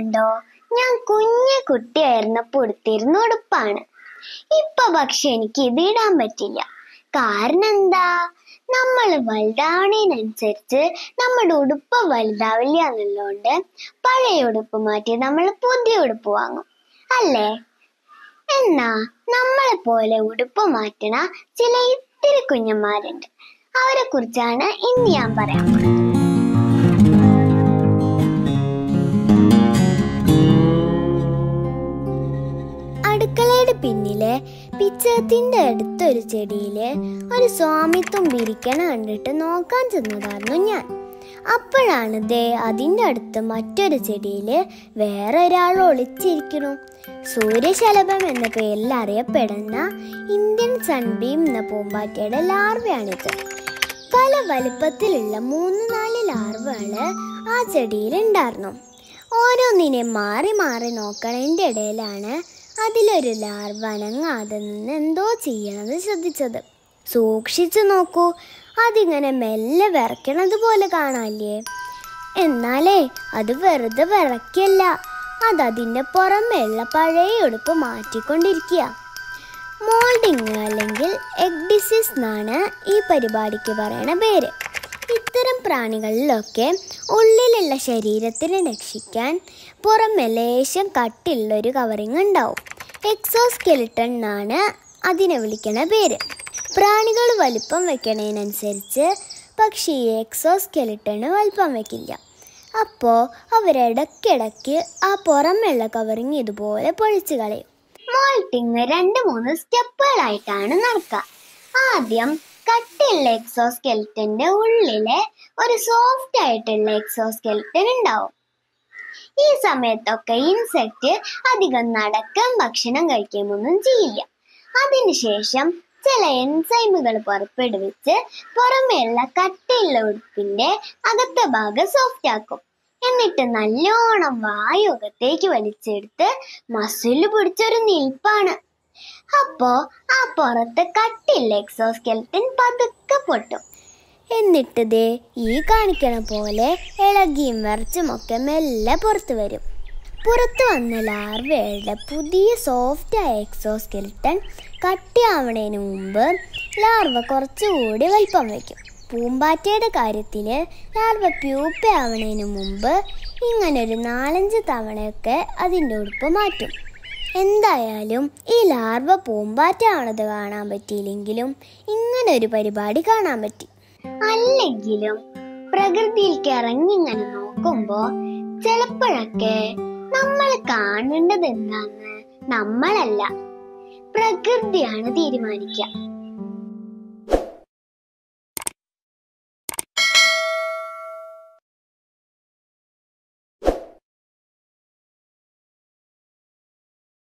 കണ്ടോ, ഞാൻ കുഞ്ഞു കുട്ടിയായിരുന്നപ്പോ ഉടുത്തിരുന്ന ഉടുപ്പാണ്. ഇപ്പൊ പക്ഷെ എനിക്ക് ഇത് ഇടാൻ പറ്റില്ല. കാരണം എന്താ? നമ്മൾ വലുതാവണേനനുസരിച്ച് നമ്മുടെ ഉടുപ്പ് വലുതാവില്ല എന്നുള്ളതുകൊണ്ട് പഴയ ഉടുപ്പ് മാറ്റി നമ്മൾ പുതിയ ഉടുപ്പ് വാങ്ങും, അല്ലേ? എന്നാ നമ്മളെ പോലെ ഉടുപ്പ് മാറ്റണ ചില ഇത്തിരി കുഞ്ഞന്മാരുണ്ട്. അവരെ കുറിച്ചാണ് ഇന്ന് ഞാൻ പറയാൻ പോകുന്നത്. അടുക്കളയുടെ പിന്നിലെ പിച്ചകത്തിന്റെ അടുത്തൊരു ചെടിയില് ഒരു സ്വാമിത്വം ഇരിക്കണ കണ്ടിട്ട് നോക്കാൻ ചെന്നതായിരുന്നു ഞാൻ. അപ്പോഴാണ് അതിൻ്റെ അടുത്ത് മറ്റൊരു ചെടിയില് വേറെ ഒരാൾ ഒളിച്ചിരിക്കുന്നു. സൂര്യശലഭം എന്ന പേരിൽ അറിയപ്പെടുന്ന ഇന്ത്യൻ സൺബീം എന്ന പൂമ്പാറ്റയുടെ ലാർവയാണിത്. പല വലുപ്പത്തിലുള്ള 3-4 ലാർവകള് ആ ചെടിയിൽ ഉണ്ടായിരുന്നു. ഓരോന്നിനെ മാറി മാറി നോക്കണതിൻ്റെ ഇടയിലാണ് അതിലൊരു ലാർവ അനങ്ങാതെ നിന്ന് എന്തോ ചെയ്യണത് ശ്രദ്ധിച്ചത്. സൂക്ഷിച്ചു നോക്കൂ, അതിങ്ങനെ മെല്ലെ വിറയ്ക്കണത് പോലെ കാണാല്ലേ? എന്നാലേ അത് വെറുതെ വിറയ്ക്കല്ല, അതിൻ്റെ പുറമേയുള്ള പഴയ ഉടുപ്പ് മാറ്റിക്കൊണ്ടിരിക്കുക. മോൾഡിങ് അല്ലെങ്കിൽ എഗ് ഡിസീസ് എന്നാണ് ഈ പരിപാടിക്ക് പറയണ പേര്. ഇത്തരം പ്രാണികളിലൊക്കെ ഉള്ളിലുള്ള ശരീരത്തിനെ രക്ഷിക്കാൻ പുറമെ ലേശം കട്ടിയുള്ളൊരു കവറിങ് ഉണ്ടാവും. എക്സോസ്കെലിട്ടൺ എന്നാണ് അതിനെ വിളിക്കണ പേര്. പ്രാണികൾ വലിപ്പം വെക്കണതിനനുസരിച്ച് പക്ഷേ ഈ എക്സോസ്കെലിട്ടണ് വലിപ്പം വെക്കില്ല. അപ്പോൾ അവരിടയ്ക്കിടയ്ക്ക് ആ പുറമെയുള്ള കവറിങ് ഇതുപോലെ പൊളിച്ചു കളയും. മോൾട്ടിങ് 2-3 സ്റ്റെപ്പുകളായിട്ടാണ് നടക്കുക. ആദ്യം കട്ടിയുള്ള എക്സോസ്കെലിറ്റന്റെ ഉള്ളിലെ ഒരു സോഫ്റ്റ് ആയിട്ടുള്ള എക്സോസ്കെലിറ്റൻ ഉണ്ടാവും. ഈ സമയത്തൊക്കെ ഇൻസെക്റ്റ് അധികം നടക്കാൻ ഭക്ഷണം കഴിക്കുകയൊന്നും ചെയ്യില്ല. അതിനുശേഷം ചില എൻസൈമുകൾ പുറപ്പെടുവിച്ച് പുറമേയുള്ള കട്ടിയുള്ള ഉടുപ്പിന്റെ അകത്തെ ഭാഗം സോഫ്റ്റ് ആക്കും. എന്നിട്ട് നല്ലോണം വായുകത്തേക്ക് വലിച്ചെടുത്ത് മസില് പിടിച്ചൊരു നിൽപ്പാണ്. അപ്പോ ആ പുറത്ത് കട്ടിയുള്ള എക്സോസ്കെലിറ്റൻ പതുക്കെ പൊട്ടും. എന്നിട്ട് ഈ കാണിക്കണ പോലെ ഇളകിയും വിറച്ചുമൊക്കെ മെല്ലെ പുറത്തു വരും. പുറത്തു വന്ന ലാർവയുടെ പുതിയ സോഫ്റ്റായ എക്സോസ്കെലിറ്റൻ കട്ടിയാവണതിന് മുമ്പ് ലാർവ കുറച്ചുകൂടി വലിപ്പം വയ്ക്കും. പൂമ്പാറ്റയുടെ കാര്യത്തിൽ ലാർവ പ്യൂപ്പയാവണതിന് മുമ്പ് ഇങ്ങനൊരു 4-5 തവണയൊക്കെ അതിൻ്റെ ഉടുപ്പ് മാറ്റും. എന്തായാലും ഈ ലാർവ പൂമ്പാറ്റ ആവണത് കാണാൻ പറ്റിയില്ലെങ്കിലും ഇങ്ങനൊരു പരിപാടി കാണാൻ പറ്റി. അല്ലെങ്കിലും പ്രകൃതിയിലേക്ക് ഇറങ്ങിങ്ങനെ നോക്കുമ്പോ ചിലപ്പോഴൊക്കെ നമ്മൾ കാണേണ്ടത് എന്താന്ന് നമ്മളല്ല, പ്രകൃതിയാണ് തീരുമാനിക്കുക.